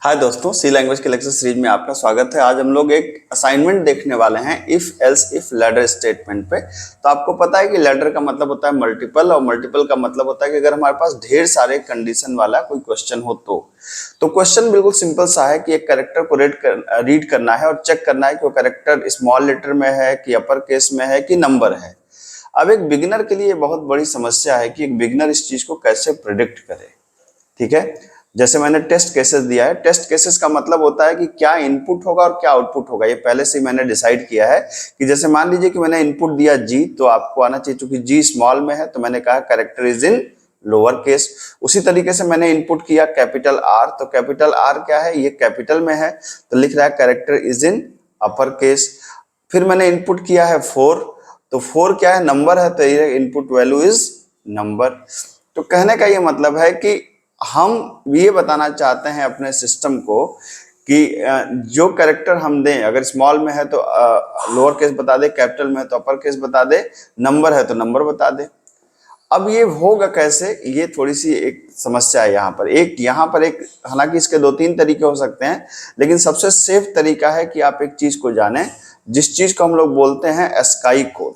हाय दोस्तों, सी लैंग्वेज के lecture series में आपका स्वागत है। आज हम लोग एक असाइनमेंट देखने वाले हैं if else if ladder statement पे। तो आपको पता है कि लैडर का मतलब होता है मल्टीपल, और मल्टीपल का मतलब होता है कि अगर हमारे पास ढेर सारे कंडीशन वाला कोई क्वेश्चन हो तो क्वेश्चन बिल्कुल सिंपल सा है कि एक कैरेक्टर को रीड करना है और चेक करना है कि वो कैरेक्टर स्मॉल लेटर में है कि अपर केस में है कि नंबर है। अब एक बिगिनर के लिए बहुत बड़ी समस्या है कि एक बिगिनर इस चीज को कैसे प्रिडिक्ट करे। ठीक है, जैसे मैंने टेस्ट केसेस दिया है। टेस्ट केसेस का मतलब होता है कि क्या इनपुट होगा और क्या आउटपुट होगा, ये पहले से ही मैंने डिसाइड किया है। कि जैसे मान लीजिए कि मैंने इनपुट दिया जी, तो आपको आना चाहिए, चूंकि जी स्मॉल में है तो मैंने कहा character is in lower case. उसी तरीके से मैंने इनपुट किया कैपिटल आर, तो कैपिटल आर क्या है, ये कैपिटल में है तो लिख रहा है character is in upper case. फिर मैंने इनपुट किया है 4, तो 4 क्या है, नंबर है, तो ये इनपुट वैल्यू इज नंबर। तो कहने का ये मतलब है कि हम ये बताना चाहते हैं अपने सिस्टम को कि जो कैरेक्टर हम दें, अगर स्मॉल में है तो लोअर केस बता दे, कैपिटल में है तो अपर केस बता दे, नंबर है तो नंबर बता दे। अब ये होगा कैसे, ये थोड़ी सी एक समस्या है यहाँ पर एक हालांकि इसके 2-3 तरीके हो सकते हैं, लेकिन सबसे सेफ तरीका है कि आप एक चीज को जानें, जिस चीज को हम लोग बोलते हैं ASCII कोड।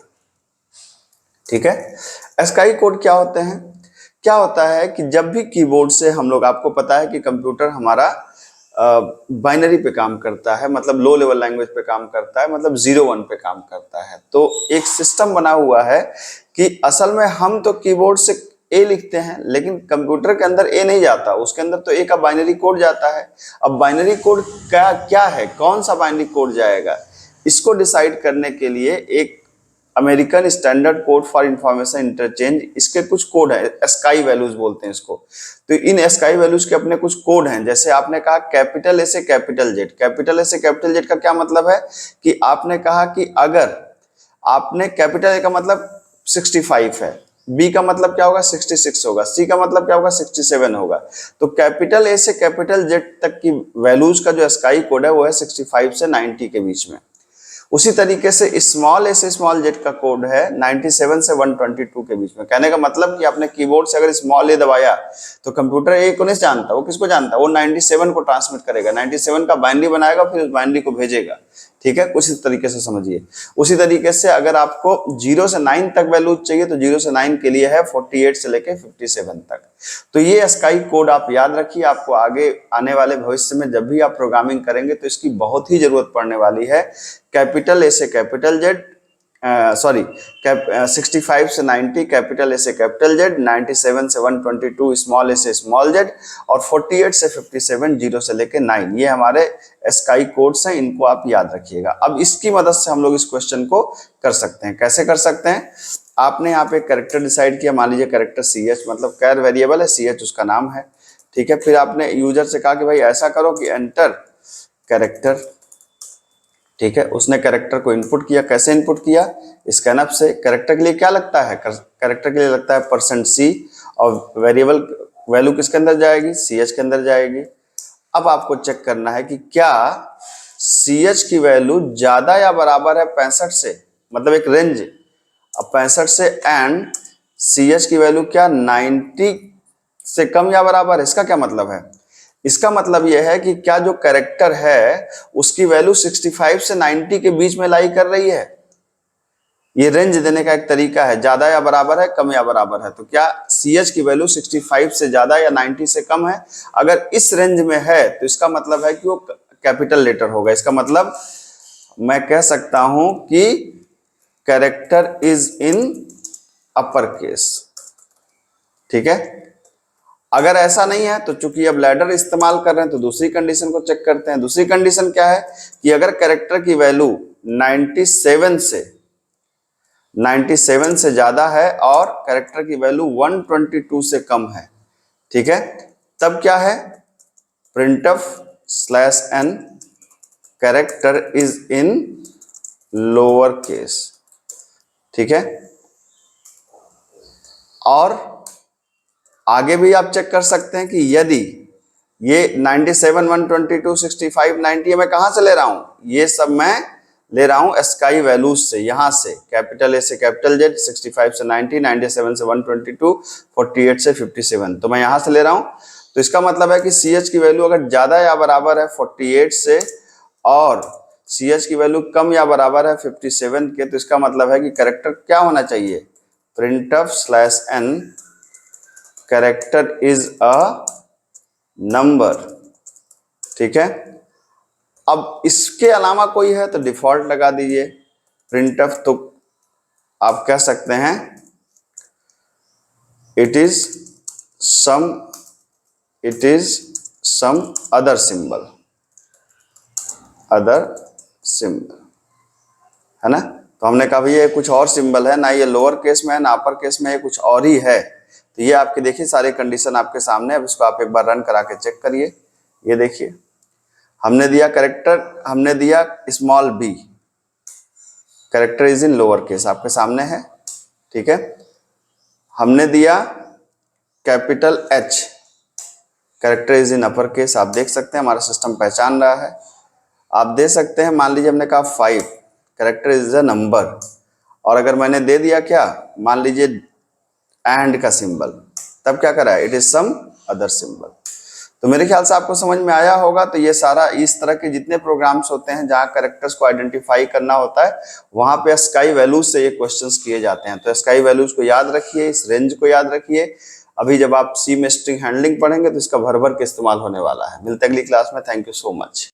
ठीक है, ASCII कोड क्या होते हैं? क्या होता है कि जब भी कीबोर्ड से हम लोग, आपको पता है कि कंप्यूटर हमारा बाइनरी पे काम करता है, मतलब लो लेवल लैंग्वेज पे काम करता है, मतलब 0-1 पे काम करता है। तो एक सिस्टम बना हुआ है कि असल में हम तो कीबोर्ड से ए लिखते हैं, लेकिन कंप्यूटर के अंदर ए नहीं जाता, उसके अंदर तो ए का बाइनरी कोड जाता है। अब बाइनरी कोड क्या है, कौन सा बाइनरी कोड जाएगा, इसको डिसाइड करने के लिए एक American standard code for information interchange, इसके कुछ कोड है, ASCII वैल्यूज बोलते हैं इसको। तो इन ASCII वैल्यूज के अपने कुछ कोड हैं। जैसे आपने कहा कैपिटल ए से कैपिटल जेड, कैपिटल ए से कैपिटल जेड का क्या मतलब है कि आपने कहा कि अगर आपने कैपिटल ए का मतलब 65 है, बी का मतलब क्या होगा 66 होगा, सी का मतलब क्या होगा 67 होगा। तो कैपिटल ए से कैपिटल जेड तक की वैल्यूज का जो ASCII कोड है वो है 65 से 90 के बीच में। उसी तरीके से स्मॉल ए से स्मॉल जेड का कोड है 97 से 122 के बीच में। कहने का मतलब कि आपने कीबोर्ड से अगर स्मॉल ए दबाया तो कंप्यूटर ए को नहीं जानता, वो किसको जानता है, वो 97 को ट्रांसमिट करेगा, 97 का बाइनरी बनाएगा, फिर उस बाइनरी को भेजेगा। ठीक है, कुछ इस तरीके से समझिए। उसी तरीके से अगर आपको 0 से 9 तक वैल्यू चाहिए तो 0 से 9 के लिए है 48 से लेके 57 तक। तो ये ASCII कोड आप याद रखिए, आपको आगे आने वाले भविष्य में जब भी आप प्रोग्रामिंग करेंगे तो इसकी बहुत ही जरूरत पड़ने वाली है। कैपिटल ए से कैपिटल जेड, 65 से 90 कैपिटल ए से कैपिटल जेड, 97 से 122 स्मॉल ए से स्मॉल जेड, और 48 से 57 0 से लेके 9, ये हमारे ASCII कोड्स हैं, इनको आप याद रखिएगा। अब इसकी मदद से हम लोग इस क्वेश्चन को कर सकते हैं। कैसे कर सकते हैं? आपने यहाँ पे कैरेक्टर डिसाइड किया, मान लीजिए कैरेक्टर CH, मतलब कैर वेरिएबल है, CH उसका नाम है। ठीक है, फिर आपने यूजर से कहा कि भाई ऐसा करो कि एंटर कैरेक्टर। ठीक है, उसने कैरेक्टर को इनपुट किया। कैसे इनपुट किया? स्कैनअप से। कैरेक्टर के लिए क्या लगता है, कैरेक्टर के लिए लगता है %C, और वेरिएबल वैल्यू किसके अंदर जाएगी, CH के अंदर जाएगी। अब आपको चेक करना है कि क्या CH की वैल्यू ज्यादा या बराबर है 65 से, मतलब एक रेंज, अब 65 से, एंड CH की वैल्यू क्या 90 से कम या बराबर है। इसका क्या मतलब है? इसका मतलब यह है कि क्या जो कैरेक्टर है उसकी वैल्यू 65 से 90 के बीच में लाई कर रही है। ये रेंज देने का एक तरीका है, ज्यादा या बराबर है, कम या बराबर है। तो क्या CH की वैल्यू 65 से ज्यादा या 90 से कम है? अगर इस रेंज में है तो इसका मतलब है कि वो कैपिटल लेटर होगा। इसका मतलब मैं कह सकता हूं कि character is in upper case. ठीक है, अगर ऐसा नहीं है तो चूंकि अब लैडर इस्तेमाल कर रहे हैं तो दूसरी कंडीशन को चेक करते हैं। दूसरी कंडीशन क्या है कि अगर कैरेक्टर की वैल्यू 97 से ज्यादा है और कैरेक्टर की वैल्यू 122 से कम है, ठीक है, तब क्या है, printf/n character is in lower case. ठीक है, और आगे भी आप चेक कर सकते हैं कि यदि ये 97, 122, 65, 90 मैं कहां से ले रहा हूं, ये सब मैं ले रहा हूं ASCII वैल्यूज से, यहां से कैपिटल ए से कैपिटल जेड, 65 से 90, 97 से 122, 48 से 57, तो मैं यहां से ले रहा हूं। तो इसका मतलब है कि सी एच की वैल्यू अगर ज्यादा या बराबर है 48 से और सी एच की वैल्यू कम या बराबर है 57 के, तो इसका मतलब है कि कैरेक्टर क्या होना चाहिए, printf/n character is a number. ठीक है, अब इसके अलावा कोई है तो डिफॉल्ट लगा दीजिए printf, तो आप कह सकते हैं it is some other symbol, है ना। तो हमने कहा भैया ये कुछ और सिंबल है ना, ये लोअर केस में है ना अपर केस में, ये कुछ और ही है। तो ये आपके देखिए सारे कंडीशन आपके सामने, अब इसको आप एक बार रन करा के चेक करिए। ये देखिए हमने दिया कैरेक्टर, हमने दिया small b, character is in lower case आपके सामने है। ठीक है, हमने दिया capital H, character is in upper case, आप देख सकते हैं हमारा सिस्टम पहचान रहा है। आप दे सकते हैं, मान लीजिए हमने कहा 5, कैरेक्टर इज अ नंबर, और अगर मैंने दे दिया क्या, मान लीजिए एंड का सिंबल, तब क्या करा, it is some other symbol. तो मेरे ख्याल से आपको समझ में आया होगा। तो ये सारा इस तरह के जितने प्रोग्राम्स होते हैं जहां कैरेक्टर्स को आइडेंटिफाई करना होता है, वहां पे ASCII वैल्यूज से ये क्वेश्चंस किए जाते हैं। तो ASCII वैल्यूज को याद रखिए, इस रेंज को याद रखिए। अभी जब आप सी में स्ट्रिंग हैंडलिंग पढ़ेंगे तो इसका भर भर के इस्तेमाल होने वाला है। मिलते हैं अगली क्लास में। Thank you so much.